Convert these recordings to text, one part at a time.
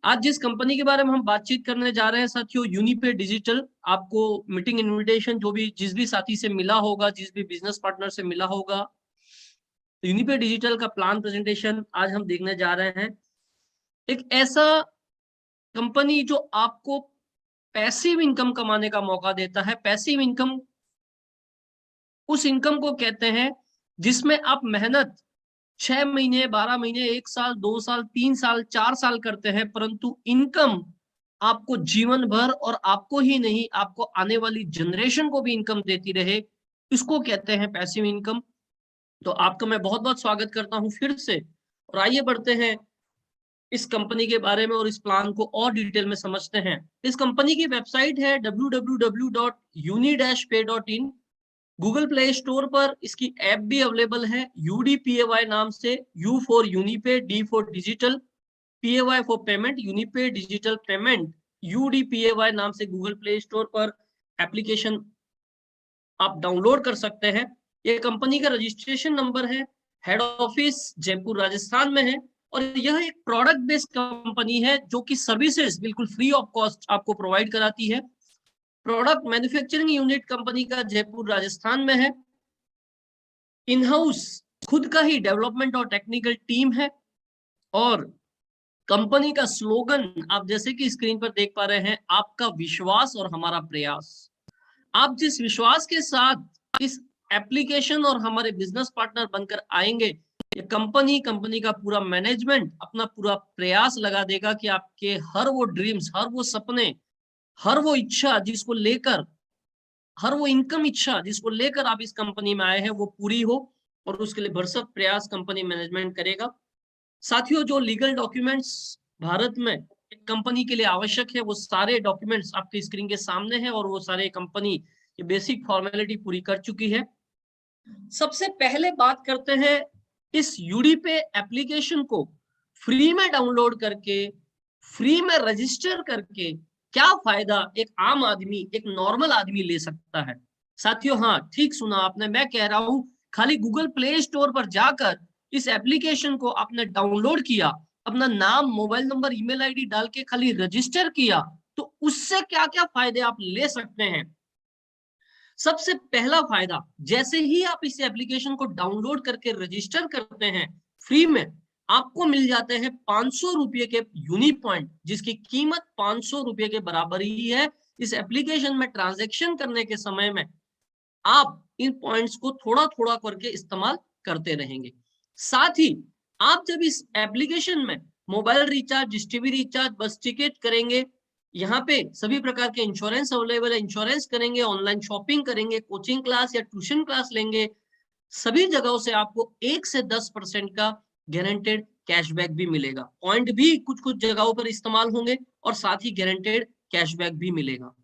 आज जिस कंपनी के बारे में हम बातचीत करने जा रहे हैं साथियों, यूनिपे डिजिटल। आपको मीटिंग इनविटेशन जिस भी साथी से मिला होगा, जिस भी बिजनेस पार्टनर से मिला होगा, तो यूनिपे डिजिटल का प्लान प्रेजेंटेशन आज हम देखने जा रहे हैं। एक ऐसा कंपनी जो आपको पैसिव इनकम कमाने का मौका देता है। पैसिव इनकम उस इनकम को कहते हैं जिसमें आप मेहनत 6 महीने, 12 महीने, 1 साल, 2 साल, 3 साल, 4 साल करते हैं, परंतु इनकम आपको जीवन भर और आपको ही नहीं, आपको आने वाली जनरेशन को भी इनकम देती रहे, इसको कहते हैं पैसिव इनकम। तो आपका मैं बहुत बहुत स्वागत करता हूं फिर से, और आइए बढ़ते हैं इस कंपनी के बारे में और इस प्लान को और डिटेल में समझते हैं। इस कंपनी की वेबसाइट है www.uni-pay.in। गूगल प्ले स्टोर पर इसकी ऐप भी अवेलेबल है, UDPAY नाम से। U for Unipay, D for digital, PAY for payment, Unipay digital payment, UDPAY नाम से गूगल प्ले स्टोर पर एप्लीकेशन आप डाउनलोड कर सकते हैं। ये कंपनी का रजिस्ट्रेशन नंबर है, हेड ऑफिस जयपुर राजस्थान में है, और यह एक प्रोडक्ट बेस्ड कंपनी है जो कि सर्विसेज बिल्कुल फ्री ऑफ कॉस्ट आपको प्रोवाइड कराती है। प्रोडक्ट मैन्युफैक्चरिंग यूनिट कंपनी का जयपुर राजस्थान में है। इन हाउस खुद का ही डेवलपमेंट और टेक्निकल टीम है, और कंपनी का स्लोगन आप जैसे कि स्क्रीन पर देख पा रहे हैं, आपका विश्वास और हमारा प्रयास। आप जिस विश्वास के साथ इस एप्लीकेशन और हमारे बिजनेस पार्टनर बनकर आएंगे, ये कंपनी का पूरा मैनेजमेंट अपना पूरा प्रयास लगा देगा कि आपके हर वो ड्रीम्स, हर वो सपने, हर वो इच्छा जिसको लेकर, हर वो इनकम इच्छा जिसको लेकर आप इस कंपनी में आए हैं, वो पूरी हो, और उसके लिए भरसक प्रयास कंपनी मैनेजमेंट करेगा। साथियों, जो लीगल डॉक्यूमेंट्स भारत में एक कंपनी के लिए आवश्यक है, वो सारे डॉक्यूमेंट्स आपकी स्क्रीन के सामने है, और वो सारे कंपनी ये बेसिक फॉर्मेलिटी पूरी कर चुकी है। सबसे पहले बात करते हैं इस यूडीपे एप्लीकेशन को फ्री में डाउनलोड करके, फ्री में रजिस्टर करके क्या फायदा एक आम आदमी, एक नॉर्मल आदमी ले सकता है। साथियों, हाँ, ठीक सुना आपने, मैं कह रहा हूं खाली गूगल प्ले स्टोर पर जाकर इस एप्लीकेशन को आपने डाउनलोड किया, अपना नाम, मोबाइल नंबर, ईमेल आईडी डाल के खाली रजिस्टर किया, तो उससे क्या क्या फायदे आप ले सकते हैं। सबसे पहला फायदा, जैसे ही आप इस एप्लीकेशन को डाउनलोड करके रजिस्टर करते हैं, फ्री में आपको मिल जाते हैं 500 रुपए के यूनी पॉइंट, जिसकी कीमत 500 रुपए के बराबर ही है। इस एप्लीकेशन में ट्रांजैक्शन करने के समय में आप इन पॉइंट्स को थोड़ा थोड़ा करके इस्तेमाल करते रहेंगे। साथ ही आप जब इस एप्लीकेशन में mobile recharge, dish TV recharge, बस टिकट करेंगे, यहाँ पे सभी प्रकार के इंश्योरेंस अवेलेबल है, इंश्योरेंस करेंगे, ऑनलाइन शॉपिंग करेंगे, कोचिंग क्लास या ट्यूशन क्लास लेंगे, सभी जगहों से आपको 1 से 10% का गारंटेड कैशबैक भी मिलेगा। पॉइंट भी कुछ कुछ जगहों पर इस्तेमाल होंगे, और साथ ही गारंटेड कैशबैक भी मिलेगा।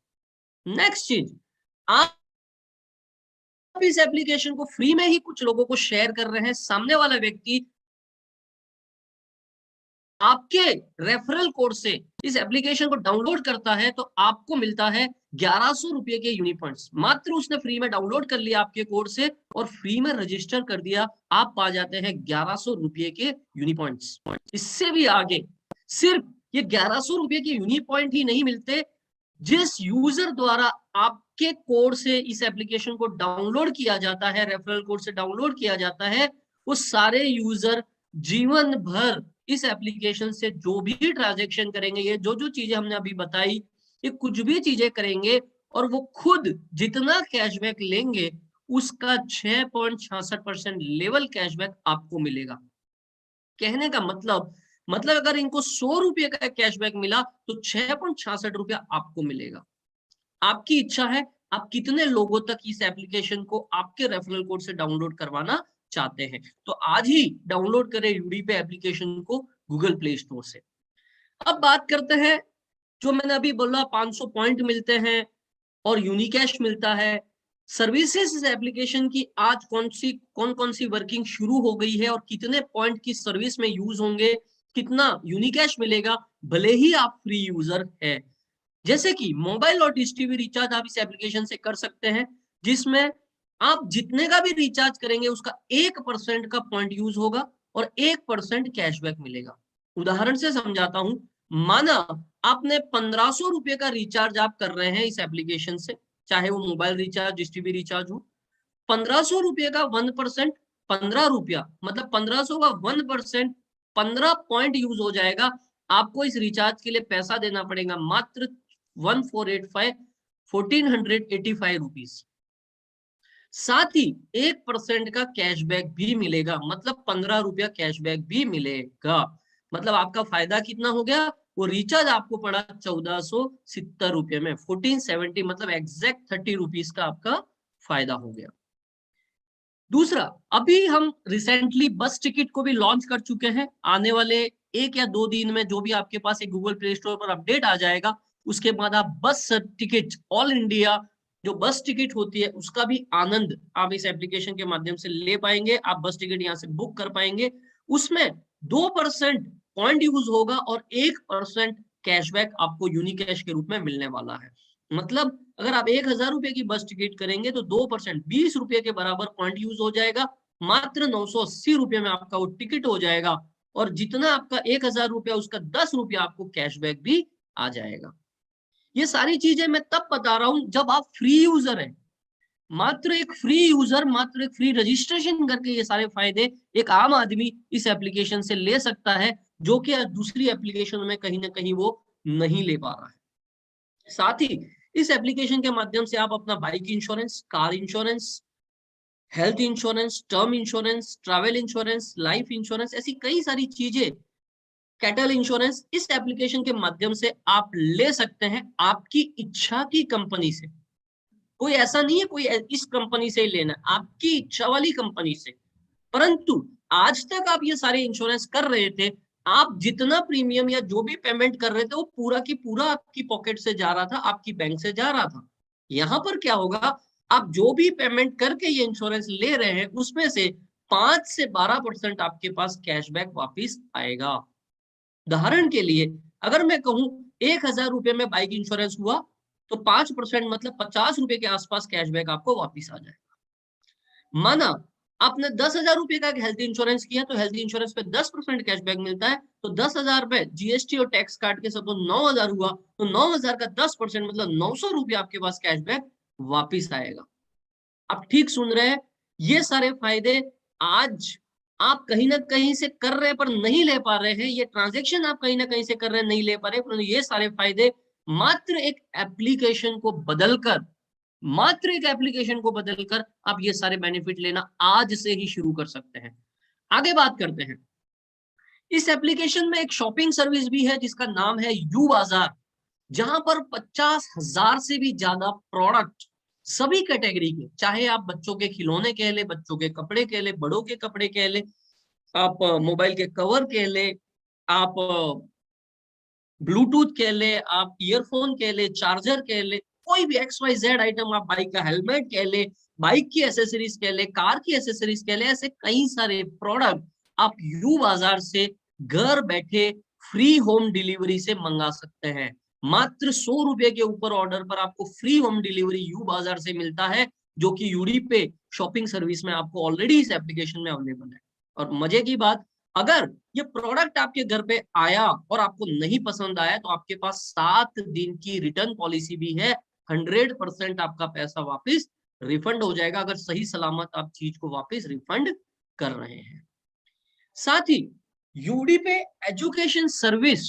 नेक्स्ट चीज, आप इस एप्लीकेशन को फ्री में ही कुछ लोगों को शेयर कर रहे हैं, सामने वाला व्यक्ति आपके रेफरल कोड से इस एप्लीकेशन को डाउनलोड करता है, तो आपको मिलता है 1100 रुपए के यूनी पॉइंट्स। मात्र उसने फ्री में डाउनलोड कर लिया आपके कोड से और फ्री में रजिस्टर कर दिया, आप पा जाते हैं 1100 रुपए के यूनी पॉइंट्स। इससे भी आगे सिर्फ ये 1100 रुपए के यूनी पॉइंट ही नहीं मिलते, जिस यूजर द्वारा आपके कोड से इस एप्लीकेशन को डाउनलोड किया जाता है, रेफरल कोड से डाउनलोड किया जाता है, वो सारे यूजर जीवन भर इस एप्लीकेशन से जो भी ट्रांजैक्शन करेंगे, ये जो जो चीजें हमने अभी बताई, ये कुछ भी चीजें करेंगे, और वो खुद जितना कैशबैक लेंगे उसका 6.66% लेवल कैशबैक आपको मिलेगा। कहने का मतलब अगर इनको 100 रुपए का कैशबैक मिला तो 6.66 रुपया आपको मिलेगा। आपकी इच्छा है आप कितने लोगों तक इस एप्लीकेशन को आपके रेफरल कोड से डाउनलोड करवाना चाहते हैं, तो आज ही डाउनलोड करें यूडीपे एप्लीकेशन को गूगल प्ले स्टोर से। अब बात करते हैं, जो मैंने अभी बोला 500 पॉइंट मिलते हैं और यूनिकैश मिलता है। सर्विसेज इस एप्लीकेशन की आज कौन कौन सी वर्किंग शुरू हो गई है, और कितने पॉइंट की सर्विस में यूज होंगे, कितना यूनिकैश मिलेगा भले ही आप फ्री यूजर है। जैसे कि मोबाइल और डिश टीवी रिचार्ज आप इस एप्लीकेशन से कर सकते हैं, जिसमें आप जितने का भी रिचार्ज करेंगे उसका 1% का पॉइंट यूज होगा और 1% कैशबैक मिलेगा। उदाहरण से समझाता हूं, माना आपने 1500 रुपए का रिचार्ज आप कर रहे हैं इस एप्लीकेशन से, चाहे वो mobile recharge, dish TV recharge हो। 1500 रुपए का 1%, 15 रुपया मतलब 1500 का 1%, 15 पॉइंट यूज हो जाएगा। आपको इस रिचार्ज के लिए पैसा देना पड़ेगा मात्र 1485 1485 रुपीज। साथ ही 1% का कैशबैक भी मिलेगा, मतलब 15 रुपया कैशबैक भी मिलेगा। मतलब आपका फायदा कितना हो गया, वो रिचार्ज आपको पड़ा 1470 रुपये में, 1470 मतलब एग्जैक्ट 30 रुपीज का आपका फायदा हो गया। दूसरा, अभी हम रिसेंटली बस टिकट को भी लॉन्च कर चुके हैं। आने वाले 1 या 2 दिन में जो भी आपके पास एक गूगल प्ले स्टोर पर अपडेट आ जाएगा, उसके बाद आप बस टिकट ऑल इंडिया जो बस टिकट होती है उसका भी आनंद आप इस एप्लीकेशन के माध्यम से ले पाएंगे। आप बस टिकट यहाँ से बुक कर पाएंगे। उसमें 2% पॉइंट यूज होगा और 1% कैशबैक आपको यूनिकैश के रूप में मिलने वाला है। मतलब अगर आप 1000 रुपए की बस टिकट करेंगे तो 2% 20 रुपए के बराबर पॉइंट यूज हो जाएगा। मात्र 980 रुपए में आपका वो टिकट हो जाएगा और जितना आपका 1000 रुपया उसका 10 रुपया आपको कैशबैक भी आ जाएगा। ये सारी चीजें मैं तब बता रहा हूं जब आप फ्री यूजर हैं। मात्र एक फ्री यूजर, मात्र एक फ्री रजिस्ट्रेशन करके ये सारे फायदे एक आम आदमी इस एप्लीकेशन से ले सकता है, जो कि दूसरी एप्लीकेशन में कहीं ना कहीं वो नहीं ले पा रहा है। साथ ही इस एप्लीकेशन के माध्यम से आप अपना bike insurance, car insurance, health insurance, term insurance, travel insurance, life insurance, ऐसी कई सारी चीजें, कैटल इंश्योरेंस, इस एप्लीकेशन के माध्यम से आप ले सकते हैं आपकी इच्छा की कंपनी से। कोई ऐसा नहीं है कोई इस कंपनी से ही लेना, आपकी इच्छा वाली कंपनी से। परंतु आज तक आप ये सारे इंश्योरेंस कर रहे थे, आप जितना प्रीमियम या जो भी पेमेंट कर रहे थे वो पूरा की पूरा आपकी पॉकेट से जा रहा था, आपकी बैंक से जा रहा था। यहाँ पर क्या होगा, आप जो भी पेमेंट करके ये इंश्योरेंस ले रहे हैं उसमें से 5 से 12% आपके पास कैशबैक वापिस आएगा। उदाहरण के लिए अगर मैं कहूं 1000 रुपए में बाइक इंश्योरेंस हुआ तो 5% मतलब 50 रुपए के आसपास कैशबैक आपको वापिस आ जाएगा। माना आपने 10,000 रुपए का हेल्थ इंश्योरेंस किया तो हेल्थ इंश्योरेंस पे 10% कैशबैक मिलता है, तो 10,000 पे जीएसटी और टैक्स काट के सब तो 9,000 हुआ, तो 9,000 का 10% मतलब 900 रुपया आपके पास कैशबैक वापिस आएगा। आप ठीक सुन रहे हैं, ये सारे फायदे आज आप कहीं ना कहीं से कर रहे हैं पर नहीं ले पा रहे हैं, ये ट्रांजैक्शन आप कहीं ना कहीं से कर रहे हैं नहीं ले पा रहे, पर ये सारे फायदे मात्र एक एप्लीकेशन को बदलकर, मात्र एक एप्लीकेशन को बदलकर आप ये सारे बेनिफिट लेना आज से ही शुरू कर सकते हैं। आगे बात करते हैं, इस एप्लीकेशन में एक शॉपिंग सर्विस भी है जिसका नाम है यू बाजार, जहां पर 50,000 से भी ज्यादा प्रोडक्ट सभी कैटेगरी के, चाहे आप बच्चों के खिलौने कह ले, बच्चों के कपड़े कह ले, बड़ों के कपड़े कह ले, आप मोबाइल के कवर कह ले, आप ब्लूटूथ कह ले, आप ईयरफोन कह ले, चार्जर कह ले, कोई भी XYZ आइटम, आप बाइक का हेलमेट कह ले, बाइक की एसेसरीज कह ले, कार की एसेसरीज कह ले, ऐसे कई सारे प्रोडक्ट आप यू बाजार से घर बैठे फ्री होम डिलीवरी से मंगा सकते हैं। मात्र 100 रुपए के ऊपर ऑर्डर पर आपको फ्री होम डिलीवरी यू बाजार से मिलता है, जो कि यूडी पे शॉपिंग सर्विस में आपको ऑलरेडी इस एप्लीकेशन में अवेलेबल है। और मजे की बात, अगर ये प्रोडक्ट आपके घर पे आया और आपको नहीं पसंद आया तो आपके पास 7 दिन की रिटर्न पॉलिसी भी है। 100% आपका पैसा वापस रिफंड हो जाएगा अगर सही सलामत आप चीज को वापस रिफंड कर रहे हैं। साथ ही यूडी पे एजुकेशन सर्विस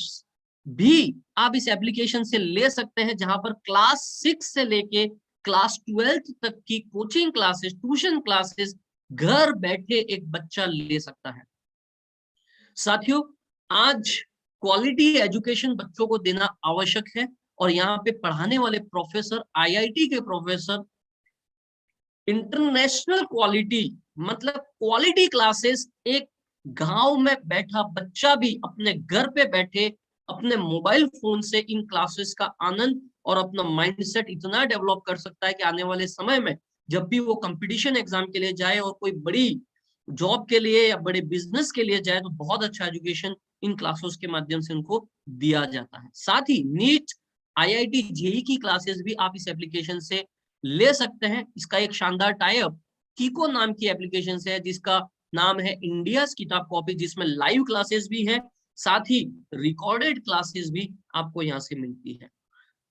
भी आप इस एप्लीकेशन से ले सकते हैं, जहां पर क्लास 6 से लेके क्लास 12 तक की कोचिंग क्लासेस, ट्यूशन क्लासेस घर बैठे एक बच्चा ले सकता है। साथियों, आज क्वालिटी एजुकेशन बच्चों को देना आवश्यक है और यहाँ पे पढ़ाने वाले प्रोफेसर, आईआईटी के प्रोफेसर इंटरनेशनल क्वालिटी, मतलब क्वालिटी क्लासेस एक गांव में बैठा बच्चा भी अपने घर पे बैठे अपने मोबाइल फोन से इन क्लासेस का आनंद और अपना माइंडसेट इतना डेवलप कर सकता है कि आने वाले समय में जब भी वो कंपटीशन एग्जाम के लिए जाए और कोई बड़ी जॉब के लिए या बड़े बिजनेस के लिए जाए तो बहुत अच्छा एजुकेशन इन क्लासेस के माध्यम से उनको दिया जाता है। साथ ही नीट, आईआईटी, जेई की क्लासेस भी आप इस एप्लीकेशन से ले सकते हैं। इसका एक शानदार टाइप कीको नाम की एप्लीकेशन से है जिसका नाम है इंडिया किताब कॉपी, जिसमें लाइव क्लासेस भी है साथ ही रिकॉर्डेड क्लासेस भी आपको यहाँ से मिलती है।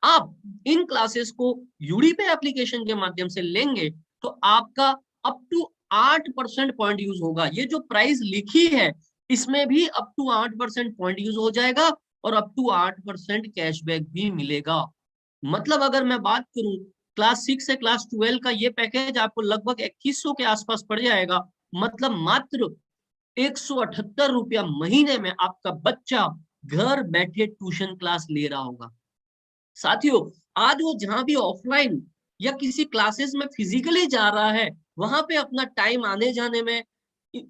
आप इन क्लासेस को यूडीपे एप्लीकेशन के माध्यम से लेंगे तो आपका अप टू 8% पॉइंट यूज होगा। ये जो प्राइस लिखी है इसमें भी अप टू 8% पॉइंट यूज हो जाएगा और अप टू 8% कैशबैक भी मिलेगा। मतलब अगर मैं बात करूं क्लास 6 से क्लास 12 का ये पैकेज आपको लगभग 2100 के आसपास पड़ जाएगा। मतलब मात्र 178 रुपया महीने में आपका बच्चा घर बैठे ट्यूशन क्लास ले रहा होगा। साथियों, आज वो जहां भी ऑफलाइन या किसी क्लासेस में फिजिकली जा रहा है वहां पे अपना टाइम आने जाने में,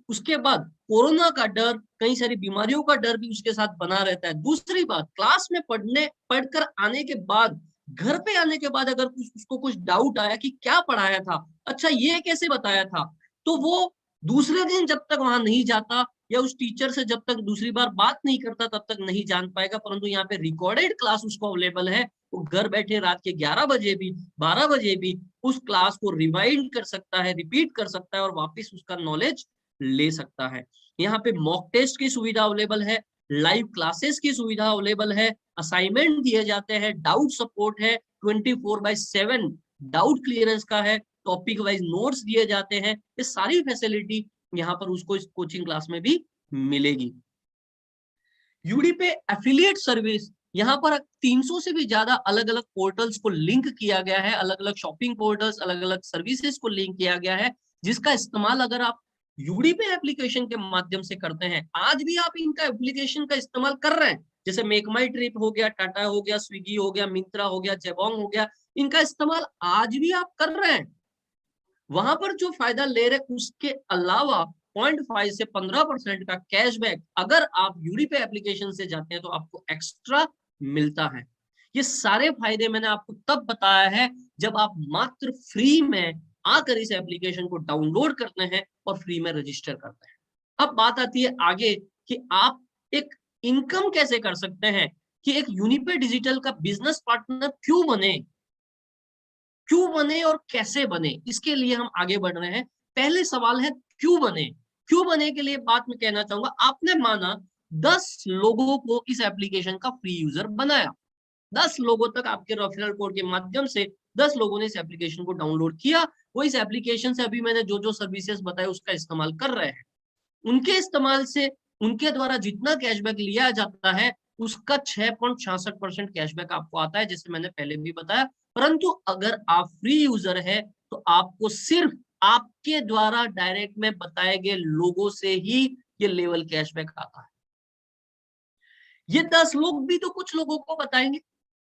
उसके बाद कोरोना का डर, कई सारी बीमारियों का डर भी उसके साथ बना रहता है। दूसरी बात, क्लास में पढ़कर आने के बाद, घर पे आने के बाद अगर उसको कुछ डाउट आया कि क्या पढ़ाया था, अच्छा ये कैसे बताया था, तो वो दूसरे दिन जब तक वहां नहीं जाता या उस टीचर से जब तक दूसरी बार बात नहीं करता तब तक नहीं जान पाएगा। परंतु यहाँ पे रिकॉर्डेड क्लास उसको अवेलेबल है, वो घर बैठे रात के 11 बजे भी 12 बजे भी उस क्लास को रिवाइंड कर सकता है, रिपीट कर सकता है और वापस उसका नॉलेज ले सकता है। यहाँ पे मॉक टेस्ट की सुविधा अवेलेबल है, लाइव क्लासेस की सुविधा अवेलेबल है, असाइनमेंट दिए जाते हैं, डाउट सपोर्ट है, 24/7 डाउट क्लियरेंस का है, टॉपिक वाइज नोट्स दिए जाते हैं। ये सारी फैसिलिटी यहाँ पर उसको इस कोचिंग क्लास में भी मिलेगी। यूडीपे एफिलिएट सर्विस, यहाँ पर 300 से भी ज्यादा अलग अलग पोर्टल्स को लिंक किया गया है, अलग अलग शॉपिंग पोर्टल्स, अलग अलग सर्विसेज को लिंक किया गया है, जिसका इस्तेमाल अगर आप यूडीपे एप्लीकेशन के माध्यम से करते हैं, आज भी आप इनका एप्लीकेशन का इस्तेमाल कर रहे हैं, जैसे मेक माई ट्रिप हो गया, टाटा हो गया, स्विगी हो गया, मिंत्रा हो गया, जेबोंग हो गया, इनका इस्तेमाल आज भी आप कर रहे हैं। वहां पर जो फायदा ले रहे उसके अलावा 0.5 से 15% का कैशबैक अगर आप यूडीपे एप्लीकेशन से जाते हैं तो आपको एक्स्ट्रा मिलता है। ये सारे फायदे मैंने आपको तब बताया है जब आप मात्र फ्री में आकर इस एप्लीकेशन को डाउनलोड करते हैं और फ्री में रजिस्टर करते हैं। अब बात आती है आगे कि आप एक इनकम कैसे कर सकते हैं, कि एक यूनिपे डिजिटल का बिजनेस पार्टनर क्यों बने और कैसे बने, इसके लिए हम आगे बढ़ रहे हैं। पहले सवाल है क्यों बने। क्यों बने के लिए बात मैं कहना चाहूंगा, आपने माना 10 लोगों को इस एप्लीकेशन का फ्री यूजर बनाया, 10 लोगों तक आपके रेफरल कोड के माध्यम से 10 लोगों ने इस एप्लीकेशन को डाउनलोड किया, वो इस एप्लीकेशन से अभी मैंने जो जो सर्विसेज बताए उसका इस्तेमाल कर रहे हैं। उनके इस्तेमाल से उनके द्वारा जितना कैशबैक लिया जाता है उसका 6.66% कैशबैक आपको आता है, जैसे मैंने पहले भी बताया। परंतु अगर आप फ्री यूजर है तो आपको सिर्फ आपके द्वारा डायरेक्ट में बताए गए लोगों से ही ये लेवल कैशबैक आता है। ये 10 लोग भी तो कुछ लोगों को बताएंगे,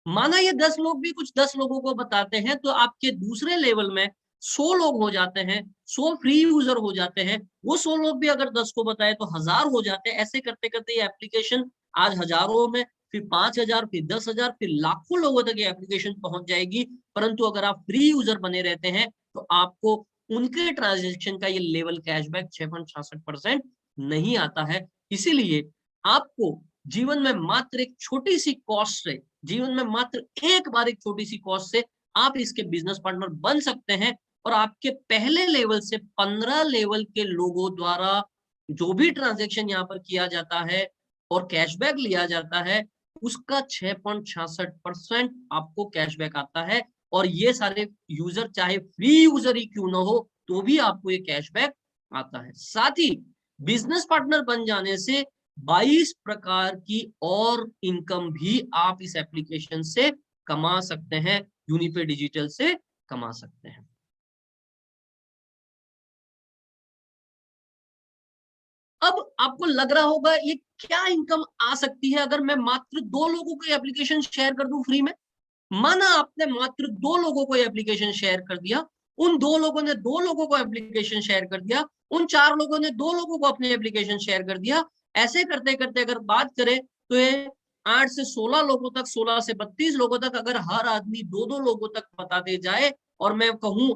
माना ये 10 लोग भी कुछ 10 लोगों को बताते हैं तो आपके दूसरे लेवल में 100 लोग हो जाते हैं, 100 फ्री यूजर हो जाते हैं। वो 100 लोग भी अगर 10 को बताए तो 1000 हो जाते हैं। ऐसे करते करते ये एप्लीकेशन आज हजारों में, फिर 5000, फिर 10,000, फिर लाखों लोगों तक ये एप्लीकेशन पहुंच जाएगी। परंतु अगर आप फ्री यूजर बने रहते हैं तो आपको उनके ट्रांजेक्शन का ये लेवल कैशबैक 6.66% नहीं आता है। इसीलिए आपको जीवन में मात्र एक छोटी सी कॉस्ट से, जीवन में मात्र एक बार एक छोटी सी कॉस्ट से आप इसके बिजनेस पार्टनर बन सकते हैं और आपके पहले लेवल से 15 लेवल के लोगों द्वारा जो भी ट्रांजैक्शन यहाँ पर किया जाता है और कैशबैक लिया जाता है उसका 6.66% आपको कैशबैक आता है। और ये सारे यूजर चाहे फ्री यूजर ही क्यों ना हो तो भी आपको ये कैशबैक आता है। साथ ही बिजनेस पार्टनर बन जाने से 22 प्रकार की और इनकम भी आप इस एप्लीकेशन से कमा सकते हैं, यूनिपे डिजिटल से कमा सकते हैं। अब आपको लग रहा होगा ये क्या इनकम आ सकती है अगर मैं मात्र 2 लोगों को एप्लीकेशन शेयर कर दूं फ्री में। माना आपने मात्र 2 लोगों को एप्लीकेशन शेयर कर दिया, उन 2 लोगों ने 2 लोगों को एप्लीकेशन शेयर कर दिया, उन 4 लोगों ने 2 लोगों को अपने एप्लीकेशन शेयर कर दिया। ऐसे करते करते अगर बात करें तो ये 8 से 16 लोगों तक, 16 से 32 लोगों तक अगर हर आदमी 2-2 लोगों तक बताते जाए और मैं कहूं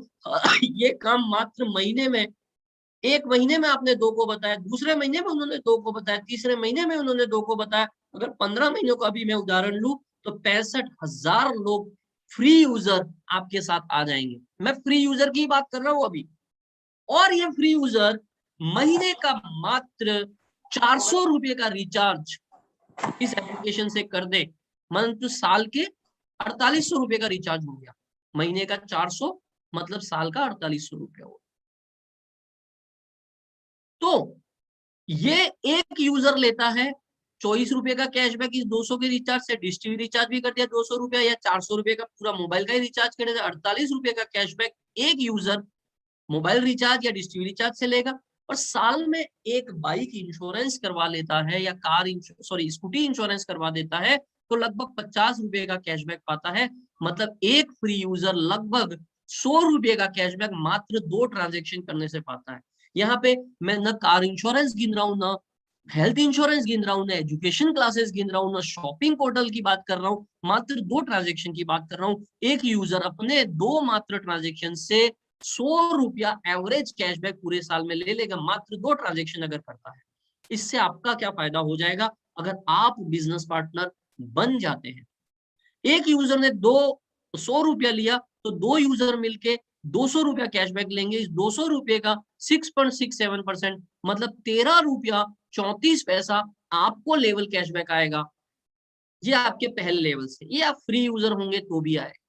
ये काम मात्र महीने में, एक महीने में आपने 2 को बताया, दूसरे महीने में उन्होंने 2 को बताया, तीसरे महीने में उन्होंने 2 को बताया, अगर 15 महीनों का भी मैं उदाहरण लूं तो 65,000 लोग फ्री यूजर आपके साथ आ जाएंगे। मैं फ्री यूजर की बात कर रहा हूं अभी। और ये फ्री यूजर महीने का मात्र 400 रुपए का रिचार्ज इस एप्लीकेशन से कर दे, मतलब तो साल के 4800 रुपए का रिचार्ज हो गया, महीने का 400 मतलब साल का 4800 रुपया हो। तो ये एक यूजर लेता है 24 रुपए का कैशबैक इस 200 के रिचार्ज से, डिश टीवी रिचार्ज भी कर दिया 200 रुपया, या 400 रुपए का पूरा मोबाइल का ही रिचार्ज कर दिया, 48 रुपए का कैशबैक एक यूजर मोबाइल रिचार्ज या डिश टीवी रिचार्ज से लेगा। और साल में एक बाइक इंश्योरेंस करवा लेता है या कार सॉरी स्कूटी इंश्योरेंस करवा देता है तो लगभग 50 रुपए का कैशबैक पाता है। मतलब एक फ्री यूजर लगभग 100 रुपए का कैशबैक मात्र 2 ट्रांजेक्शन करने से पाता है। यहाँ पे मैं न कार इंश्योरेंस गिन रहा हूँ, न हेल्थ इंश्योरेंस गिन रहा हूँ, न एजुकेशन क्लासेस गिन रहा हूँ, न शॉपिंग पोर्टल की बात कर रहा हूँ, मात्र 2 ट्रांजेक्शन की बात कर रहा हूँ। एक यूजर अपने 2 मात्र ट्रांजेक्शन से 100 रुपया एवरेज कैशबैक पूरे साल में ले लेगा, मात्र 2 ट्रांजेक्शन अगर करता है। इससे आपका क्या फायदा हो जाएगा अगर आप बिजनेस पार्टनर बन जाते हैं। एक यूजर ने 100 रुपया लिया तो 2 यूजर मिलके 200 रुपया कैशबैक लेंगे। इस 200 रुपये का 6.67% मतलब 13 रुपया 34 पैसा आपको लेवल कैशबैक आएगा। ये आपके पहले लेवल से, ये आप फ्री यूजर होंगे तो भी आएगा।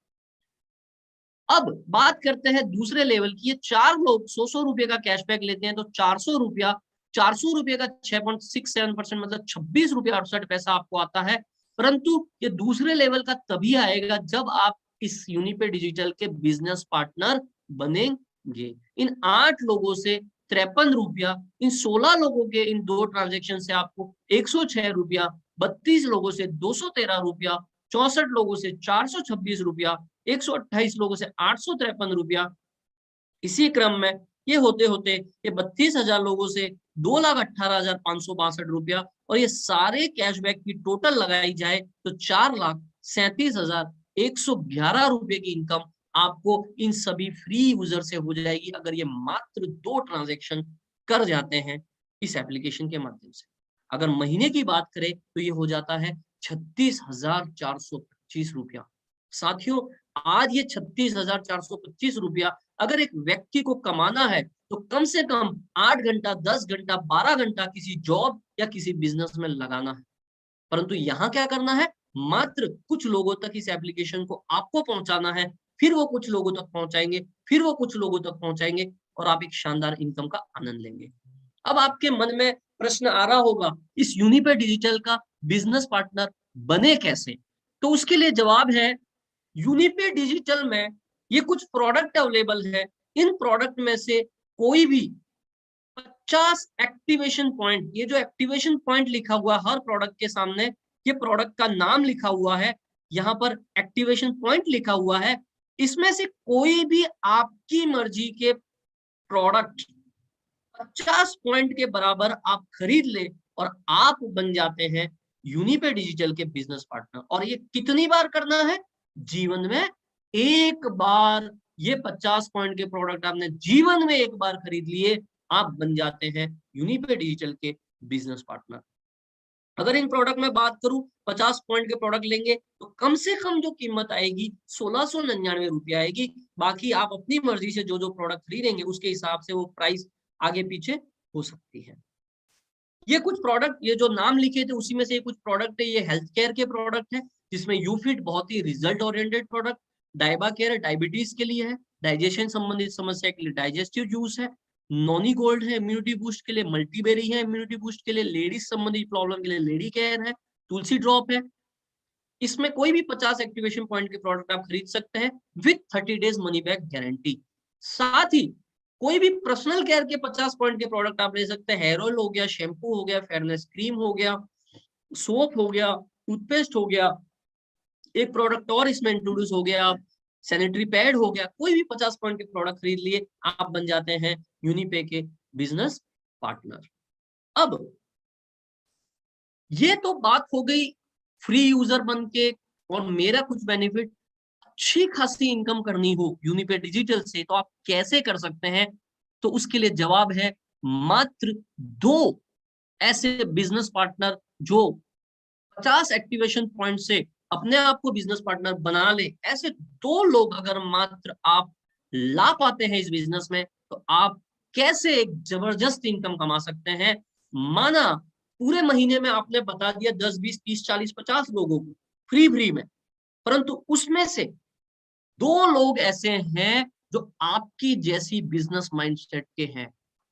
अब बात करते हैं दूसरे लेवल की। ये 4 लोग 100 रुपए का कैशबैक लेते हैं तो 400 रुपया, 400 रुपये का 6.67% मतलब 26 रुपया 68 पैसा आपको आता है। परंतु ये दूसरे लेवल का तभी आएगा जब आप इस यूनिपे डिजिटल के बिजनेस पार्टनर बनेंगे। इन 8 लोगों से 53 रुपया, इन 16 लोगों के इन 2 ट्रांजेक्शन से आपको 106 रुपया, 32 लोगों से 213 रुपया, 64 लोगों से 426 रुपया, 128 लोगों से 853 रुपया। इसी क्रम में ये होते होते ये 32,000 लोगों से 2,18,562 रुपया, और ये सारे कैशबैक की टोटल लगाई जाए तो 4,37,111 रुपए की इनकम आपको इन सभी फ्री यूजर से हो जाएगी अगर ये मात्र 2 ट्रांजेक्शन कर जाते हैं इस एप्लीकेशन के माध्यम से। अगर महीने की बात करें तो ये हो जाता है 36,425 रुपया। साथियों, आज ये 36,425 रुपया अगर एक व्यक्ति को कमाना है तो कम से कम 8 घंटा, 10 घंटा, 12 घंटा किसी जॉब या किसी बिजनेस में लगाना है। परंतु यहाँ क्या करना है, मात्र कुछ लोगों तक इस एप्लीकेशन को आपको पहुंचाना है, फिर वो कुछ लोगों तक पहुंचाएंगे, फिर वो कुछ लोगों तक पहुंचाएंगे, और आप एक शानदार इनकम का आनंद लेंगे। अब आपके मन में प्रश्न आ रहा होगा, इस यूनिपे डिजिटल का बिजनेस पार्टनर बने कैसे? तो उसके लिए जवाब है, यूनिपे डिजिटल में ये कुछ प्रोडक्ट अवेलेबल है। इन प्रोडक्ट में से कोई भी 50 एक्टिवेशन पॉइंट, ये जो एक्टिवेशन पॉइंट लिखा हुआ हर प्रोडक्ट के सामने, ये प्रोडक्ट का नाम लिखा हुआ है, यहाँ पर एक्टिवेशन पॉइंट लिखा हुआ है, इसमें से कोई भी आपकी मर्जी के प्रोडक्ट 50 पॉइंट के बराबर आप खरीद ले और आप बन जाते हैं यूनिपे डिजिटल के बिजनेस पार्टनर। और ये कितनी बार करना है? जीवन में एक बार। ये 50 पॉइंट के प्रोडक्ट आपने जीवन में एक बार खरीद लिए, आप बन जाते हैं यूनिपे डिजिटल के बिजनेस पार्टनर। अगर इन प्रोडक्ट में बात करूं, 50 पॉइंट के प्रोडक्ट लेंगे तो कम से कम जो कीमत आएगी 1699 रुपया आएगी। बाकी आप अपनी मर्जी से जो जो प्रोडक्ट खरीदेंगे उसके हिसाब से वो प्राइस आगे पीछे हो सकती है। ये कुछ प्रोडक्ट, ये जो नाम लिखे थे उसी में से कुछ प्रोडक्ट है। ये हेल्थ केयर के प्रोडक्ट है जिसमें यूफिट बहुत ही result oriented product, Diaba care diabetes के लिए है, डाइजेशन संबंधित समस्या के लिए डाइजेस्टिव जूस है, नॉनी गोल्ड है इम्यूनिटी बूस्ट के लिए, मल्टीबेरी है इम्यूनिटी बूस्ट के लिए, लेडीज संबंधित प्रॉब्लम के लिए लेडी केयर है, तुलसी ड्रॉप है। इसमें कोई भी 50 एक्टिवेशन पॉइंट के प्रोडक्ट आप खरीद सकते हैं with 30 days money back guarantee. साथ ही कोई भी पर्सनल केयर के 50 पॉइंट के प्रोडक्ट आप ले सकते हैं। हेयर ऑयल हो गया, शैम्पू हो गया, फेयरनेस क्रीम हो गया, सोप हो गया, टूथपेस्ट हो गया, एक प्रोडक्ट और इसमें इंट्रोड्यूस हो गया, सैनिटरी पैड हो गया। कोई भी 50 पॉइंट के प्रोडक्ट खरीद लिए, आप बन जाते हैं यूनिपे के बिजनेस पार्टनर। अब ये तो बात हो गई फ्री यूजर बन के और मेरा कुछ बेनिफिट, अच्छी खासी इनकम करनी हो यूनिपे डिजिटल से तो आप कैसे कर सकते हैं? तो उसके लिए जवाब है, मात्र 2 ऐसे बिजनेस पार्टनर जो 50 एक्टिवेशन पॉइंट से अपने आप को बिजनेस पार्टनर बना ले। ऐसे 2 लोग अगर मात्र आप ला पाते हैं इस बिजनेस में तो आप कैसे एक जबरदस्त इनकम कमा सकते हैं। माना पूरे महीने में आपने बता दिया 10, 20, 30, 40, 50 लोगों को फ्री में, परंतु उसमें से 2 लोग ऐसे हैं जो आपकी जैसी बिजनेस माइंडसेट के हैं,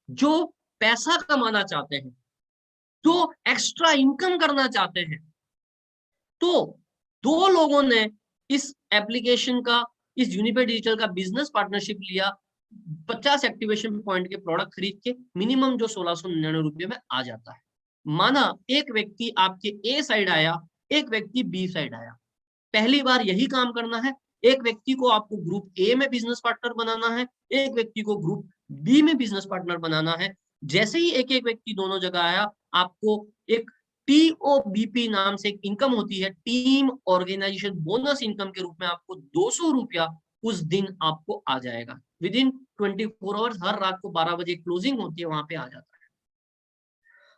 जो पैसा कमाना चाहते हैं, जो एक्स्ट्रा इनकम करना चाहते हैं। तो 2 लोगों ने इस एप्लीकेशन का, इस यूनिफाइड डिजिटल का बिजनेस पार्टनरशिप लिया, 50 एक्टिवेशन पॉइंट के प्रोडक्ट खरीद के मिनिमम जो 1699 रुपये में आ जाता है। माना एक व्यक्ति आपके ए साइड आया, एक व्यक्ति बी साइड आया, पहली बार यही काम करना है। एक व्यक्ति को आपको ग्रुप ए में बिजनेस पार्टनर बनाना है, एक व्यक्ति को ग्रुप बी में बिजनेस पार्टनर बनाना है। जैसे ही एक एक व्यक्ति दोनों जगह आया, आपको एक TOBP नाम से एक इनकम होती है, टीम ऑर्गेनाइजेशन बोनस इनकम के रूप में आपको 200 रुपया उस दिन आपको आ जाएगा। विद इन 24 आवर्स, हर रात को 12 बजे क्लोजिंग होती है, वहां पे आ जाता है।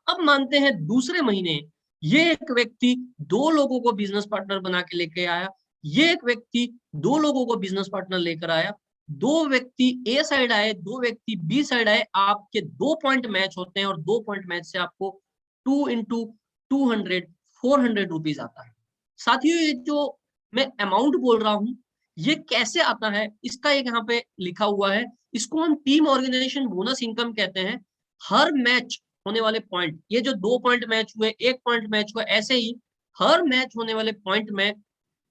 अब मानते हैं दूसरे महीने ये एक व्यक्ति 2 लोगों को बिजनेस पार्टनर बना के लेके आया, ये एक व्यक्ति 2 लोगों को बिजनेस पार्टनर लेकर आया, 2 व्यक्ति ए साइड आए, 2 व्यक्ति बी साइड आए, आपके 2 पॉइंट मैच होते हैं और 2 पॉइंट मैच से आपको 2 इंटू 200 400 रुपीज आता है। साथियों, ये जो मैं अमाउंट बोल रहा हूं, ये कैसे आता है, इसका एक यहाँ पे लिखा हुआ है। इसको हम टीम ऑर्गेनाइजेशन बोनस इनकम कहते हैं। हर मैच होने वाले पॉइंट, ये जो 2 पॉइंट मैच हुए, 1 पॉइंट मैच हुआ, ऐसे ही हर मैच होने वाले पॉइंट में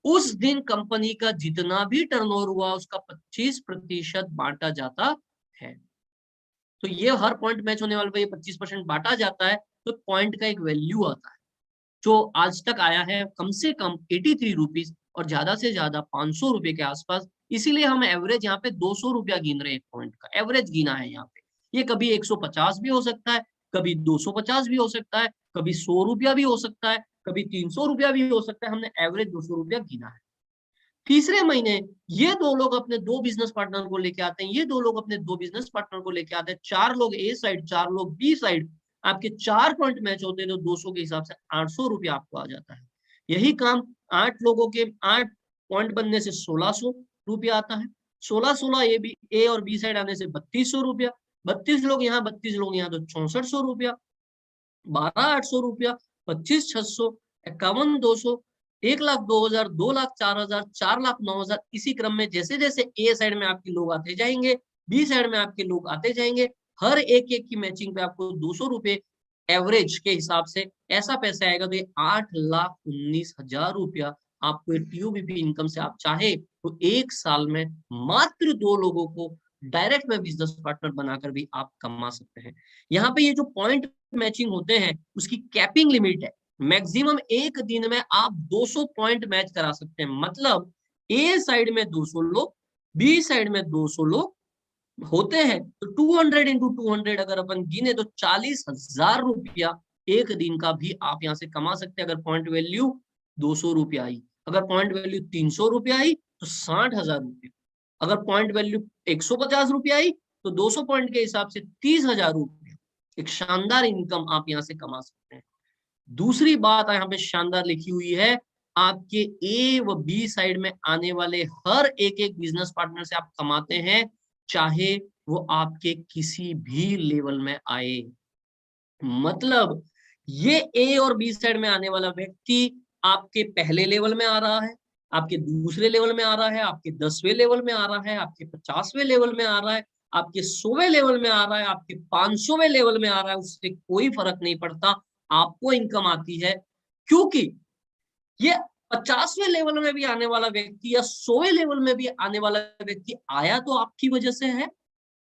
उस दिन कंपनी का जितना भी टर्नओवर हुआ उसका 25% बांटा जाता है। तो ये हर पॉइंट मैच होने वाले पे 25% बांटा जाता है, तो पॉइंट का एक वैल्यू आता है जो आज तक आया है कम से कम 83 रुपीज और ज्यादा से ज्यादा 500 रुपए के आसपास। इसीलिए हम एवरेज यहाँ पे 200 रुपया गिन रहे हैं, एक पॉइंट का एवरेज गिना है यहाँ पे। ये कभी 150 भी हो सकता है, कभी 250 भी हो सकता है, कभी 100 रुपया भी हो सकता है, कभी 300 रुपया भी हो सकता है। हमने एवरेज 200 रुपया गिना है। तीसरे महीने ये 2 लोग अपने 2 बिजनेस पार्टनर को लेके आते हैं, ये 2 लोग अपने 2 बिजनेस पार्टनर को लेके आते हैं, 4 लोग ए साइड, 4 लोग बी साइड, आपके 4 पॉइंट मैच होते हैं तो 200 के हिसाब से 800 रुपया आपको आ जाता है। यही काम 8 लोगों के 8 पॉइंट बनने से 1600 रुपया आता है। 16 ए और बी साइड आने से 3200 रुपया, 32 लोग यहाँ, 32 लोग यहाँ, तो 6400 रुपया, 12,800 रुपया, 25,600, 51,200, 1,02,000, 2,04,000, 4,09,000। इसी क्रम में जैसे जैसे ए साइड में आपके लोग आते जाएंगे, बी साइड में आपके लोग आते जाएंगे, हर एक एक की मैचिंग पे आपको 200 रुपए एवरेज के हिसाब से ऐसा पैसा आएगा। तो ये 8,19,000 रुपया आपको TOBP इनकम से आप चाहे तो एक साल में मात्र 2 लोगों को डायरेक्ट में बिजनेस पार्टनर बनाकर भी आप कमा सकते हैं। यहाँ पे ये जो पॉइंट मैचिंग होते हैं उसकी कैपिंग लिमिट है। मैक्सिमम एक दिन में आप 200 पॉइंट मैच करा सकते हैं। मतलब ए साइड में 200 लोग, बी साइड में 200 लोग होते हैं, तो 200 इंटू 200 अगर अपन गिने तो 40,000 रुपया एक दिन का भी आप यहाँ से कमा सकते हैं। अगर पॉइंट वैल्यू 200 रुपया आई, अगर पॉइंट वैल्यू 300 रुपया आई तो 60,000 रुपया, अगर पॉइंट वैल्यू 150 रुपया आई तो 200 पॉइंट के हिसाब से 30,000 रुपया, एक शानदार इनकम आप यहाँ से कमा सकते हैं। दूसरी बात यहाँ पे शानदार लिखी हुई है, आपके ए व बी साइड में आने वाले हर एक एक बिजनेस पार्टनर से आप कमाते हैं, चाहे वो आपके किसी भी लेवल में आए। मतलब ये ए और बी साइड में आने वाला व्यक्ति आपके पहले लेवल में आ रहा है, आपके दूसरे लेवल में आ रहा है, आपके 10वें लेवल में आ रहा है, आपके 50वें लेवल में आ रहा है, आपके 100वें लेवल में आ रहा है, आपके 500वें लेवल में आ रहा है, उससे कोई फर्क नहीं पड़ता, आपको इनकम आती है। क्योंकि ये 50वें लेवल में भी आने वाला व्यक्ति या 100वें लेवल में भी आने वाला व्यक्ति आया तो आपकी वजह से है,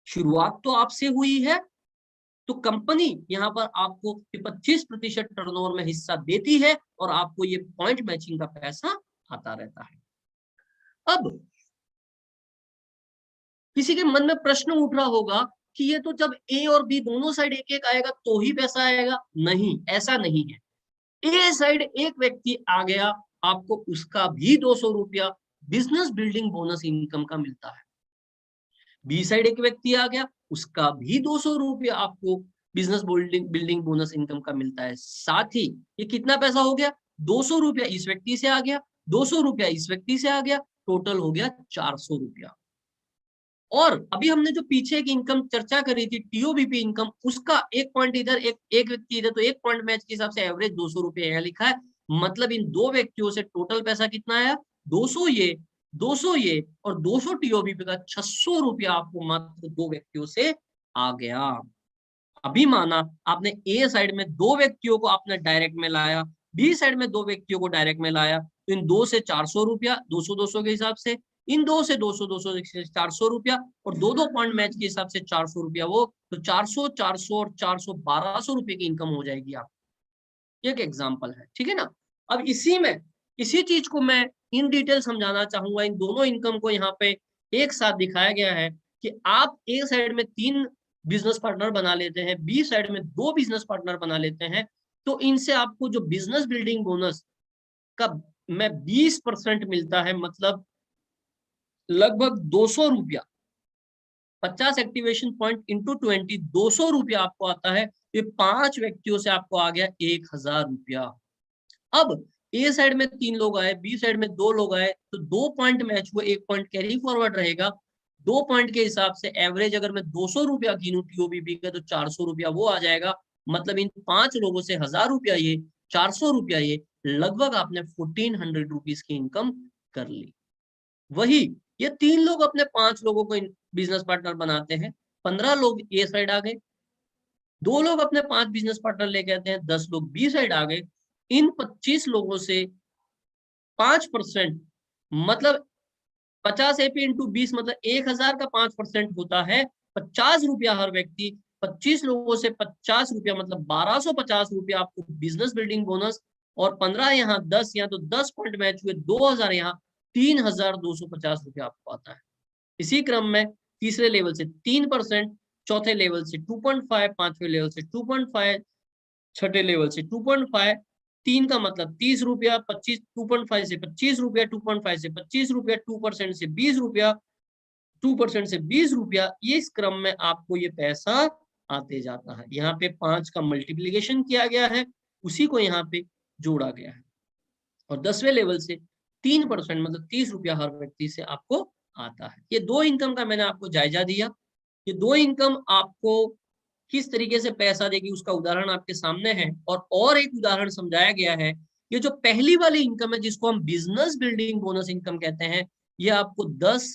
शुरुआत तो आपसे हुई है। तो कंपनी यहाँ पर आपको 25% टर्नओवर में हिस्सा देती है और आपको ये पॉइंट मैचिंग का पैसा आता रहता है। अब किसी के मन में प्रश्न उठ रहा होगा कि ये तो जब ए और बी दोनों साइड एक एक आएगा तो ही पैसा आएगा। नहीं, ऐसा नहीं है। ए साइड एक व्यक्ति आ गया, आपको उसका भी 200 रुपया बिजनेस बिल्डिंग बोनस इनकम का मिलता है। बी साइड एक व्यक्ति आ गया, उसका भी 200 रुपया आपको बिजनेस बिल्डिंग बोनस इनकम का मिलता है। साथ ही ये कितना पैसा हो गया, 200 रुपया इस व्यक्ति से आ गया, 200 रुपया इस व्यक्ति से आ गया, टोटल हो गया 400 रुपया। और अभी हमने जो पीछे की इनकम चर्चा करी थी टीओबीपी इनकम, उसका एक पॉइंट इधर, एक व्यक्ति इधर, तो एक पॉइंट मैच के हिसाब से एवरेज 200 रुपये यहाँ लिखा है। मतलब इन दो व्यक्तियों से टोटल पैसा कितना आया, 200 ये 200 ये और 200 टीओबीपी का 600 रुपया आपको मात्र दो व्यक्तियों से आ गया। अभी माना आपने ए साइड में दो व्यक्तियों को आपने डायरेक्ट में लाया, बी साइड में दो व्यक्तियों को डायरेक्ट में लाया, तो इन दो से 400 रुपया, 200 के हिसाब से, इन दो से 200 से 400 रुपया, और दो दो पॉइंट मैच के हिसाब से 400 रुपया वो, तो 400 400 और 400 1200 रुपए की इनकम हो जाएगी आप। एक एग्जाम्पल है, ठीक है ना। अब इसी चीज को मैं इन डिटेल समझाना चाहूंगा। इन दोनों इनकम को यहाँ पे एक साथ दिखाया गया है कि आप ए साइड में 3 बिजनेस पार्टनर बना लेते हैं, बी साइड में 2 बिजनेस पार्टनर बना लेते हैं, तो इनसे आपको जो बिजनेस बिल्डिंग बोनस का में 20% मिलता है, मतलब लगभग 200 रुपया, 50 एक्टिवेशन पॉइंट इंटू 20, 200 रुपया आपको आता है। ये 5 व्यक्तियों से आपको आ गया 1000 रुपया। अब ए साइड में 3 लोग आए, बी साइड में 2 लोग आए, तो 2 पॉइंट मैच हुए, 1 पॉइंट कैरी फॉरवर्ड रहेगा। 2 पॉइंट के हिसाब से एवरेज अगर मैं 200 रुपया गिनूं टीओबीपी का, तो 400 रुपया वो आ जाएगा। मतलब इन 5 लोगों से 1000 रुपया ये, 400 रुपया ये, लगभग आपने 1400 रुपीज की इनकम कर ली। वही ये 3 लोग अपने 5 लोगों को बिजनेस पार्टनर बनाते हैं, 15 लोग ए साइड आ गए, 2 लोग अपने 5 बिजनेस पार्टनर लेके आते हैं, 10 लोग बी साइड आ गए। इन 25 लोगों से 5%, मतलब 50 एपी इंटू 20, मतलब 1000 का 5% होता है 50 रुपया हर व्यक्ति। 25 लोगों से 50 रुपया, मतलब 1250 रुपया आपको बिजनेस बिल्डिंग बोनस, और 15 यहाँ, 10 यहाँ, तो 10 पॉइंट मैच हुए, 2000 यहाँ, 3250 रुपया आपको आता है। इसी क्रम में तीसरे लेवल से 3%, चौथे लेवल से 2.5, पांचवें लेवल से 2.5, छठे लेवल से 2.5, 3 का मतलब 30 रुपया, 25, 2.5 से 25 रुपया, 2.5 से 25 रुपया, 2% से 20 रुपया, 2% से 20 रुपया, ये इस क्रम में आपको ये पैसा आते जाता है। यहाँ पे 5 का मल्टीप्लीकेशन किया गया है, उसी को यहाँ पे जोड़ा गया है। और 10वें लेवल से 3%, मतलब 30 रुपया हर व्यक्ति से आपको आता है। ये दो इनकम का मैंने आपको जायजा दिया। ये दो इनकम आपको किस तरीके से पैसा देगी उसका उदाहरण आपके सामने है, और एक उदाहरण समझाया गया है। ये जो पहली वाली इनकम है, जिसको हम बिजनेस बिल्डिंग बोनस इनकम कहते हैं, ये आपको 10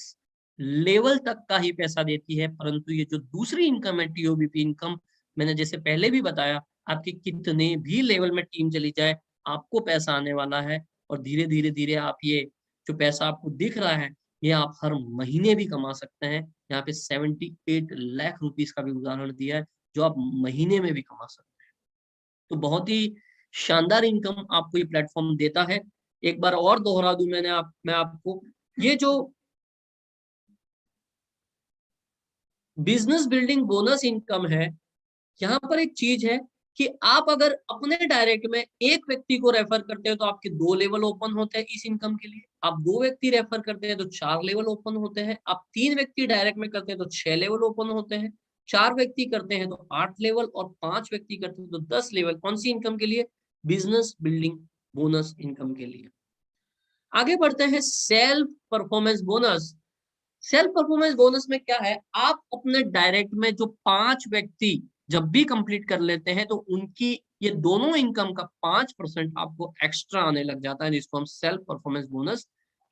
लेवल तक का ही पैसा देती है। परंतु ये जो दूसरी इनकम है टीओबीपी इनकम, मैंने जैसे पहले भी बताया, आपके कितने भी लेवल में टीम चली जाए, आपको पैसा आने वाला है। और धीरे धीरे धीरे आप ये जो पैसा आपको दिख रहा है, ये आप हर महीने भी कमा सकते हैं। यहाँ पे 78 लाख रुपीस का भी उदाहरण दिया है, जो आप महीने में भी कमा सकते हैं। तो बहुत ही शानदार इनकम आपको ये प्लेटफॉर्म देता है। एक बार और दोहरा दूं मैं आपको, ये जो बिजनेस बिल्डिंग बोनस इनकम है, यहाँ पर एक चीज है कि आप अगर अपने डायरेक्ट में एक व्यक्ति को रेफर करते हैं, तो आपके 2 लेवल ओपन होते हैं इस इनकम के लिए। आप 2 व्यक्ति रेफर करते हैं तो 4 लेवल ओपन होते हैं। आप 3 व्यक्ति डायरेक्ट में करते हैं तो 6 लेवल ओपन होते हैं। 4 व्यक्ति करते हैं तो 8 लेवल, और 5 व्यक्ति करते हैं तो 10 लेवल। कौन सी इनकम के लिए? बिजनेस बिल्डिंग बोनस इनकम के लिए। आगे बढ़ते हैं self performance bonus. Self performance bonus में क्या है, आप अपने डायरेक्ट में जो 5 व्यक्ति जब भी कंप्लीट कर लेते हैं, तो उनकी ये दोनों इनकम का 5% आपको एक्स्ट्रा आने लग जाता है, जिसको हम सेल्फ परफॉर्मेंस बोनस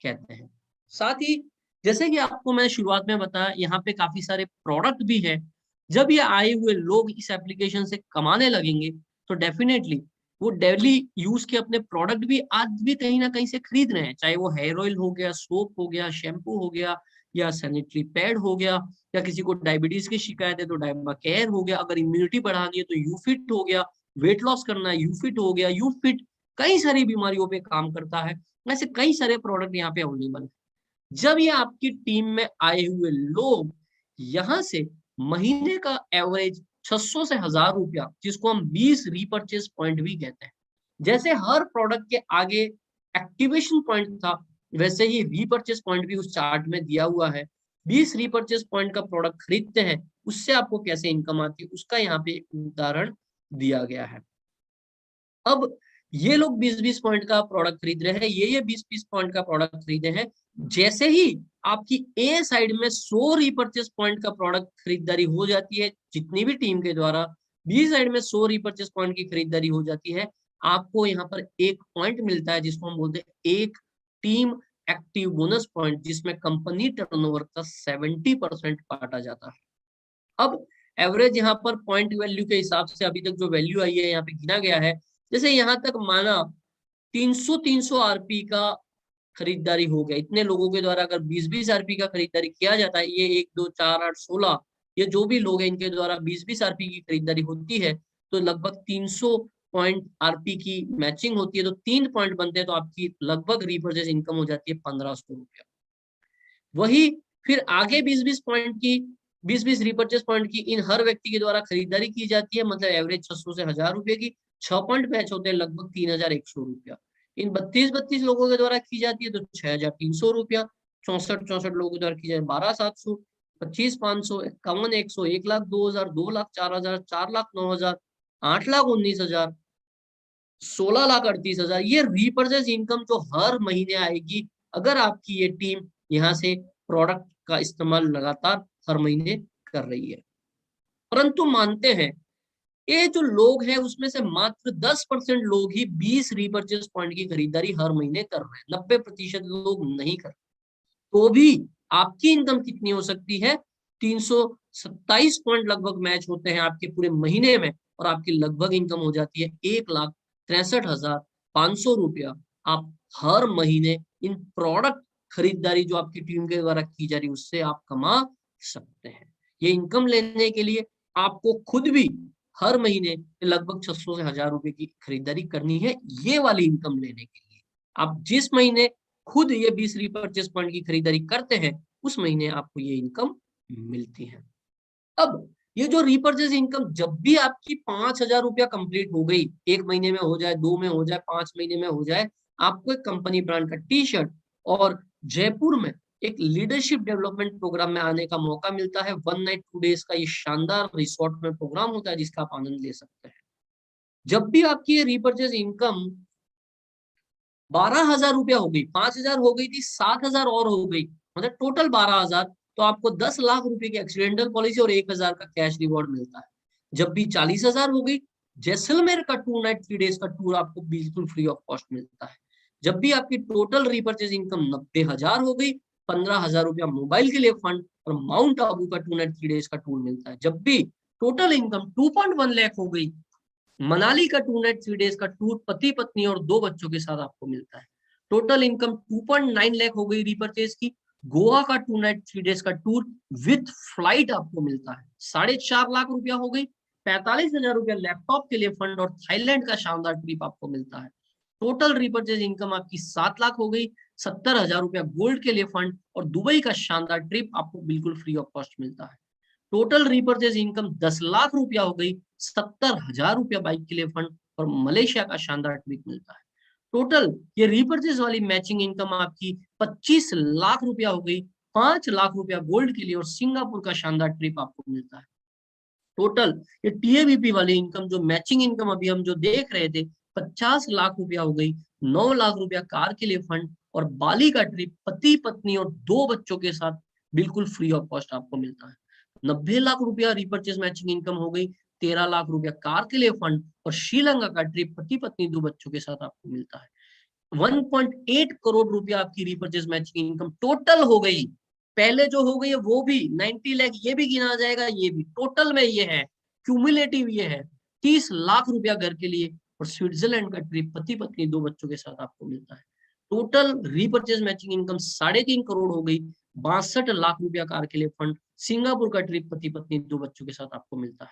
कहते हैं। साथ ही जैसे कि आपको मैं शुरुआत में बताया, यहाँ पे काफी सारे प्रोडक्ट भी है। जब ये आए हुए लोग इस एप्लीकेशन से कमाने लगेंगे, तो डेफिनेटली वो डेली यूज के अपने प्रोडक्ट भी आज भी कहीं ना कहीं से खरीद रहे हैं, चाहे वो हेयर ऑयल हो गया, सोप हो गया, शैम्पू हो गया, या सैनिटरी पैड हो गया, या किसी को डायबिटीज की शिकायत है तो डायबा केयर हो गया, अगर इम्यूनिटी बढ़ानी है तो यूफिट हो गया, वेट लॉस करना है यूफिट हो गया। यूफिट कई सारी बीमारियों पे काम करता है। ऐसे कई सारे प्रोडक्ट यहाँ पे अवेलेबल है। जब ये आपकी टीम में आए हुए लोग यहाँ से महीने का एवरेज 600 से 1000 रुपया, जिसको हम 20 रीपर्चेस पॉइंट भी कहते हैं, जैसे हर प्रोडक्ट के आगे एक्टिवेशन पॉइंट था, वैसे ही रीपर्चेस पॉइंट भी उस चार्ट में दिया हुआ है। 20 रीपर्चेस पॉइंट का प्रोडक्ट खरीदते हैं, उससे आपको कैसे इनकम आती है, उसका यहाँ पे एक उदाहरण दिया गया है। अब ये लोग 20-20 पॉइंट का प्रोडक्ट खरीद रहे हैं, ये 20-20 पॉइंट का प्रोडक्ट खरीदे हैं। जैसे ही आपकी ए साइड में 100 रिपर्चेस पॉइंट का प्रोडक्ट खरीदारी हो जाती है जितनी भी टीम के द्वारा, बी साइड में 100 रिपर्चेस पॉइंट की खरीदारी हो जाती है, आपको यहाँ पर एक पॉइंट मिलता है जिसको हम बोलते हैं एक टीम एक्टिव बोनस पॉइंट, जिसमें कंपनी टर्नओवर का 70% काटा जाता है। अब एवरेज यहाँ पर पॉइंट वैल्यू के हिसाब से अभी तक जो वैल्यू आई है यहाँ पे गिना गया है। जैसे यहाँ तक माना 300 आरपी का खरीदारी हो गया, इतने लोगों के द्वारा अगर 20-20 आरपी का खरीदारी किया जाता है, ये 1 2 4 8 16 ये जो भी लोग हैं इनके द्वारा 20-20 आरपी की खरीदारी होती है, तो लगभग 300 पॉइंट आरपी की मैचिंग होती है, तो 3 पॉइंट बनते हैं, तो आपकी लगभग रीपर्चेज इनकम हो जाती है 1500 रुपया। वही फिर आगे 20-20 पॉइंट की 20-20 रिपर्चेस पॉइंट की इन हर व्यक्ति के द्वारा खरीदारी की जाती है, मतलब एवरेज 600 से 1000 रुपए की, 6 पॉइंट मैच होते हैं लगभग 3100 रुपया। इन 32-32 लोगों के द्वारा की जाती है तो 6300 रुपया, 64-64 लोगों के द्वारा की जाए 12700, 25-500, 51-100, 1,02,000, 2,04,000, 4,09,000, 8,19,000, 16,38,000, ये रीपर्चेस इनकम जो हर महीने आएगी अगर आपकी ये टीम यहाँ से प्रोडक्ट का इस्तेमाल लगातार हर महीने कर रही है। परंतु मानते हैं ये जो लोग हैं उसमें से मात्र 10% लोग ही 20 रीपर्चेस पॉइंट की खरीदारी हर महीने कर रहे हैं, 90% लोग नहीं कर रहे। तो भी आपकी इनकम कितनी हो सकती है? 327 पॉइंट लगभग मैच होते हैं आपके पूरे महीने में, और आपकी लगभग इनकम हो जाती है 1,63,500 रुपया। आप हर महीने इन प्रोडक्ट खरीदारी जो आपकी टीम के द्वारा की जा रही है उससे आप कमा सकते हैं। ये इनकम लेने के लिए आपको खुद भी हर महीने लगभग 600 से 1000 रुपए की खरीदारी करनी है। ये वाली इनकम लेने के लिए आप जिस महीने खुद ये 20 रिपर्चेस पॉइंट की खरीदारी करते हैं उस महीने आपको ये इनकम मिलती है। अब ये जो रिपर्चेस इनकम जब भी आपकी 5,000 रुपया कंप्लीट हो गई, 1 महीने में हो जाए, 2 में हो जाए, 5 महीने में हो जाए, आपको एक कंपनी ब्रांड का टी शर्ट और जयपुर में एक लीडरशिप डेवलपमेंट प्रोग्राम में आने का मौका मिलता है। 1 नाइट 2 डेज का ये शानदार रिसोर्ट में प्रोग्राम होता है जिसका आप आनंद ले सकते हैं। जब भी आपकी ये रिपर्चेस इनकम 12,000 रुपया हो गई, 5,000 हो गई थी, 7,000 और हो गई, मतलब टोटल 12,000, तो आपको 10 लाख रुपए की एक्सीडेंटल पॉलिसी और 1,000 का कैश रिवॉर्ड मिलता है। जब भी 40,000 हो गई, जैसलमेर का 2 नाइट 3 डेज का टूर आपको बिल्कुल फ्री ऑफ कॉस्ट मिलता है। जब भी आपकी टोटल रिपर्चेज इनकम 90,000 हो गई, 15,000 रुपया मोबाइल के लिए फंड और माउंट आबू का 2 नाइट 3 डेज का टूर मिलता है। जब भी टोटल इनकम 2.1 लाख हो गई, मनाली का 2 नाइट 3 डेज का टूर पति पत्नी और 2 बच्चों के साथ आपको मिलता है। टोटल इनकम 2.9 लाख हो गई रिपर्चेज की, गोवा का 2 नाइट 3 डेज का टूर विथ फ्लाइट आपको मिलता है। 4.5 लाख रुपया हो गई, 45,000 रुपया लैपटॉप के लिए फंड और थाईलैंड का शानदार ट्रिप आपको मिलता है। टोटल रिपर्चेज इनकम आपकी 7 लाख हो गई, 70,000 रुपया गोल्ड के लिए फंड और दुबई का शानदार ट्रिप आपको बिल्कुल फ्री ऑफ कॉस्ट मिलता है। टोटल रिपर्चेज इनकम 10 लाख रुपया हो गई, 70,000 रुपया बाइक के लिए फंड और मलेशिया का शानदार ट्रिप मिलता है। टोटल ये रिपर्चेज वाली मैचिंग इनकम आपकी 25 लाख रुपया हो गई, 5 लाख रुपया गोल्ड के लिए और सिंगापुर का शानदार ट्रिप आपको मिलता है। टोटल ये टीएबीपी वाली इनकम जो मैचिंग इनकम अभी हम जो देख रहे थे 50 लाख रुपया हो गई, 9 लाख रुपया कार के लिए फंड और बाली का ट्रिप पति पत्नी और 2 बच्चों के साथ बिल्कुल फ्री ऑफ कॉस्ट आपको मिलता है। 90 लाख रुपया रिपर्चेज मैचिंग इनकम हो गई, 13 लाख रुपया कार के लिए फंड और श्रीलंका का ट्रिप पति पत्नी 2 बच्चों के साथ आपको मिलता है। 1.8 करोड़ रुपया आपकी रिपर्चेज मैचिंग इनकम टोटल हो गई। पहले जो हो गई है वो भी 90 लाख, ये भी गिना जाएगा, ये भी टोटल में ये है, क्यूमुलेटिव ये है 30 लाख रुपया घर के लिए और स्विट्जरलैंड का ट्रिप पति पत्नी 2 बच्चों के साथ आपको मिलता है। Total repurchase matching income 3.5 crore हो गई, 62 लाख रुपया कार के लिए फंड, सिंगापुर का ट्रिप पति पत्नी 2 बच्चों के साथ आपको मिलता है।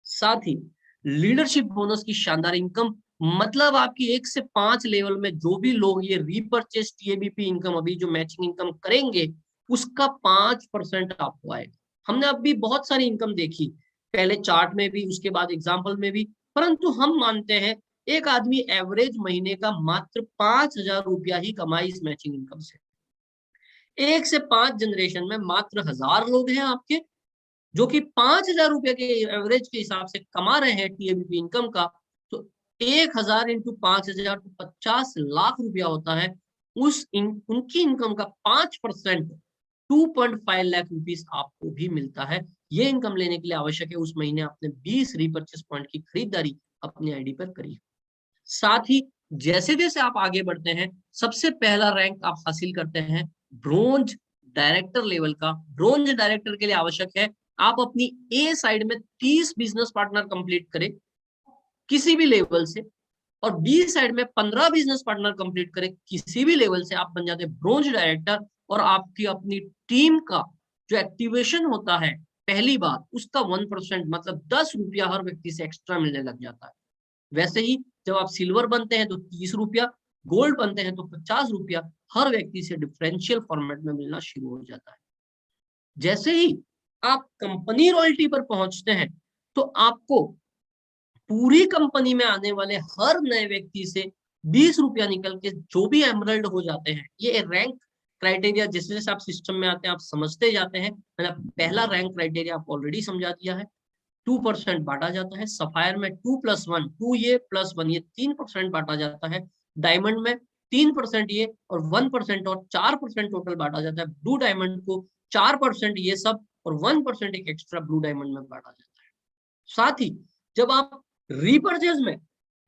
साथ ही लीडरशिप बोनस की शानदार इनकम, मतलब आपकी 1 से 5 लेवल में जो भी लोग ये रीपरचेज टीएबीपी इनकम अभी जो मैचिंग इनकम करेंगे उसका 5% आपको आएगा। हमने अभी बहुत सारी इनकम देखी, पहले चार्ट में भी, उसके बाद एग्जाम्पल में भी, परंतु हम मानते हैं एक आदमी एवरेज महीने का मात्र 5,000 रुपया ही कमाए इस मैचिंग इनकम से। 1 से 5 जनरेशन में मात्र 1000 लोग हैं आपके जो कि 5,000 रुपए के एवरेज के हिसाब से कमा रहे हैं टीएबीपी इनकम का। तो 1000 इंटू 5000 तो 50 लाख रुपया होता है। उनकी इनकम का 5% 2.5 लाख रुपीस आपको भी मिलता है। ये इनकम लेने के लिए आवश्यक है उस महीने आपने 20 रीपर्चेस पॉइंट की खरीदारी अपनी आईडी पर करी। साथ ही जैसे जैसे आप आगे बढ़ते हैं, सबसे पहला रैंक आप हासिल करते हैं ब्रोंज डायरेक्टर लेवल का। ब्रोंज डायरेक्टर के लिए आवश्यक है आप अपनी ए साइड में 30 बिजनेस पार्टनर कंप्लीट करें किसी भी लेवल से, और बी साइड में 15 बिजनेस पार्टनर कंप्लीट करें किसी भी लेवल से, आप बन जाते हैं ब्रोंज डायरेक्टर। और आपकी अपनी टीम का जो एक्टिवेशन होता है पहली बार, उसका 1% मतलब 10 रुपया हर व्यक्ति से एक्स्ट्रा मिलने लग जाता है। वैसे ही जब आप सिल्वर बनते हैं तो 30 रुपया, गोल्ड बनते हैं तो 50 रुपया हर व्यक्ति से डिफरेंशियल फॉर्मेट में मिलना शुरू हो जाता है। जैसे ही आप कंपनी रॉयल्टी पर पहुंचते हैं तो आपको पूरी कंपनी में आने वाले हर नए व्यक्ति से 20 रुपया निकल के जो भी एमरल्ड हो जाते हैं, ये रैंक क्राइटेरिया जैसे जैसे आप सिस्टम में आते हैं आप समझते जाते हैं। मैंने पहला रैंक क्राइटेरिया आपको ऑलरेडी समझा दिया है। 2% बांटा जाता है, सफायर में 2+1, 2 ये +1 ये 3% बांटा जाता है, डायमंड में 3% ये और 1% और 4% टोटल बांटा जाता है। ब्लू डायमंड को 4% ये सब और 1% एक एक्स्ट्रा ब्लू डायमंड में बांटा जाता है। साथ ही जब आप रीपरचेज में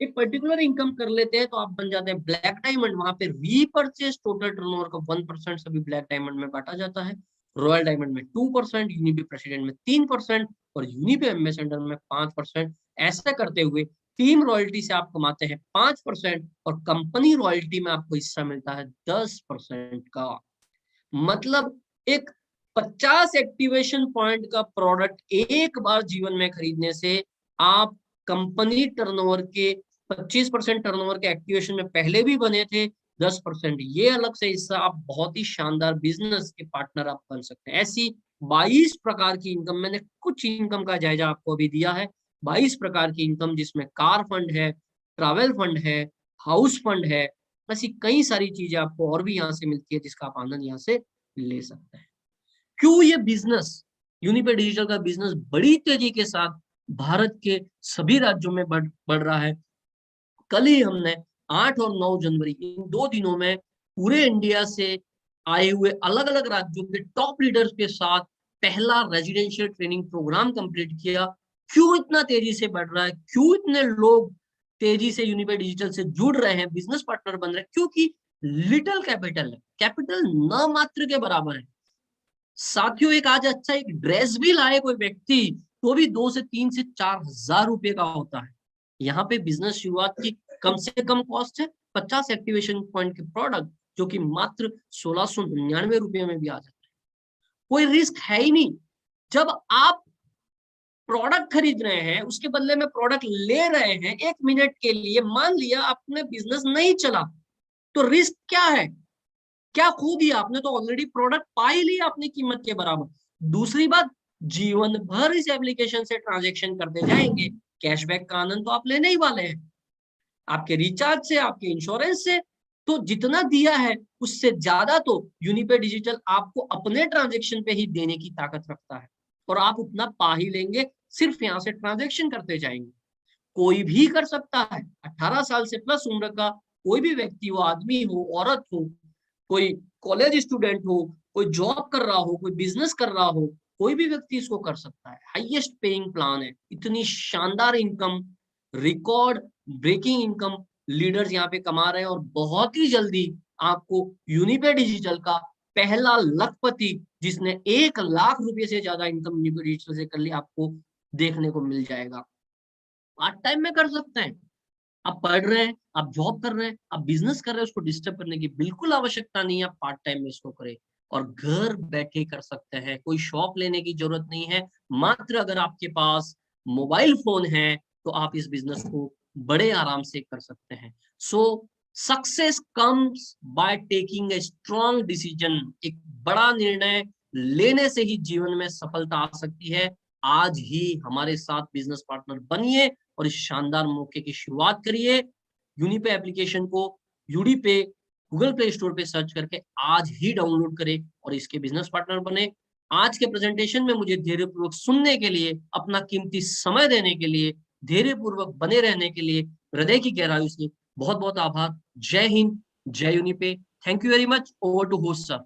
एक पर्टिकुलर इनकम कर लेते हैं तो आप बन जाते हैं ब्लैक डायमंड। वहां पे रीपरचेज टोटल टर्नओवर का 1% सभी ब्लैक डायमंड में बांटा जाता है। रॉयल डायमंड में 2%, यूनिपे प्रेसिडेंट में 3% और यूनिपे एम्बेसडर में 5%। ऐसा करते हुए टीम रॉयल्टी से आप कमाते हैं 5% और कंपनी रॉयल्टी में आपको हिस्सा मिलता है 10% का। मतलब एक 50 एक्टिवेशन पॉइंट का प्रोडक्ट एक बार जीवन में खरीदने से आप कंपनी टर्नओवर के 25% टर्नओवर के एक्टिवेशन में पहले भी बने थे, 10% ये अलग से हिस्सा आप बहुत ही शानदार बिजनेस के पार्टनर आप बन सकते हैं। ऐसी 22 प्रकार की इनकम, मैंने कुछ इनकम का जायजा आपको अभी दिया है। 22 प्रकार की इनकम जिसमें कार फंड है, ट्रैवल फंड है, हाउस फंड है, ऐसी कई सारी चीजें आपको और भी यहाँ से मिलती है जिसका आप आनंद यहाँ से ले सकते हैं। क्यों ये बिजनेस, यूनिपे डिजिटल का बिजनेस बड़ी तेजी के साथ भारत के सभी राज्यों में बढ़ रहा है। कल ही हमने 8 और 9 जनवरी इन 2 दिनों में पूरे इंडिया से आए हुए अलग अलग राज्यों के टॉप लीडर्स के साथ पहला रेजिडेंशियल ट्रेनिंग प्रोग्राम कंप्लीट किया। क्यों इतना तेजी से बढ़ रहा है, क्यों इतने लोग तेजी से यूनिपे डिजिटल से जुड़ रहे हैं, बिजनेस पार्टनर बन रहे हैं? क्योंकि लिटिल कैपिटल है, कैपिटल न मात्र के बराबर है। साथियों एक आज अच्छा एक ड्रेस भी लाए कोई व्यक्ति तो भी 2 से 3 से 4 हजार रुपए का होता है। यहाँ पे बिजनेस शुरुआत की कम से कम कॉस्ट है 50 एक्टिवेशन पॉइंट के प्रोडक्ट जो कि मात्र 1699 रुपये में भी आ जाता है। कोई रिस्क है ही नहीं। जब आप प्रोडक्ट खरीद रहे हैं उसके बदले में प्रोडक्ट ले रहे हैं 1 मिनट के लिए, मान लिया आपने बिजनेस नहीं चला तो रिस्क क्या है, क्या खो दिया आपने? तो ऑलरेडी प्रोडक्ट पा ही लिया अपनी कीमत के बराबर। दूसरी बात, जीवन भर इस एप्लीकेशन से ट्रांजैक्शन करते जाएंगे, कैशबैक का आनंद तो आप लेने ही वाले हैं, आपके रिचार्ज से, आपके इंश्योरेंस से। तो जितना दिया है उससे ज्यादा तो यूनिपे डिजिटल आपको अपने ट्रांजैक्शन पे ही देने की ताकत रखता है और आप उतना पा ही लेंगे, सिर्फ यहाँ से ट्रांजैक्शन करते जाएंगे। कोई भी कर सकता है, 18 साल से प्लस उम्र का कोई भी व्यक्ति हो, आदमी हो, औरत हो, कोई कॉलेज स्टूडेंट हो, कोई जॉब कर रहा हो, कोई बिजनेस कर रहा हो, कोई भी व्यक्ति इसको कर सकता है। हाईएस्ट पेइंग प्लान है, इतनी शानदार income, record breaking income leaders यहाँ पे कमा रहे हैं और बहुत ही जल्दी आपको यूनिपे डिजिटल का पहला लखपति जिसने 1 लाख रुपए से ज्यादा इनकम यूनिपे डिजिटल से कर ली आपको देखने को मिल जाएगा। पार्ट टाइम में कर सकते हैं, आप पढ़ रहे हैं, आप जॉब कर रहे हैं, आप बिजनेस कर रहे हैं, उसको डिस्टर्ब करने की बिल्कुल आवश्यकता नहीं है। आप पार्ट टाइम में इसको करें और घर बैठे कर सकते हैं, कोई शॉप लेने की जरूरत नहीं है। मात्र अगर आपके पास मोबाइल फोन है तो आप इस बिजनेस को बड़े आराम से कर सकते हैं। सो success comes by taking a strong decision. एक बड़ा निर्णय लेने से ही जीवन में सफलता आ सकती है। आज ही हमारे साथ बिजनेस पार्टनर बनिए और इस शानदार मौके की शुरुआत करिए। यूनिपे एप्लीकेशन को यूडी पे गूगल प्ले स्टोर पे सर्च करके आज ही डाउनलोड करें और इसके बिजनेस पार्टनर बने। आज के प्रेजेंटेशन में मुझे धैर्यपूर्वक सुनने के लिए, अपना कीमती समय देने के लिए धैर्य पूर्वक बने रहने के लिए हृदय की गहराई से बहुत बहुत आभार। जय हिंद, जय Unipay. Thank you very much. Over to host sir.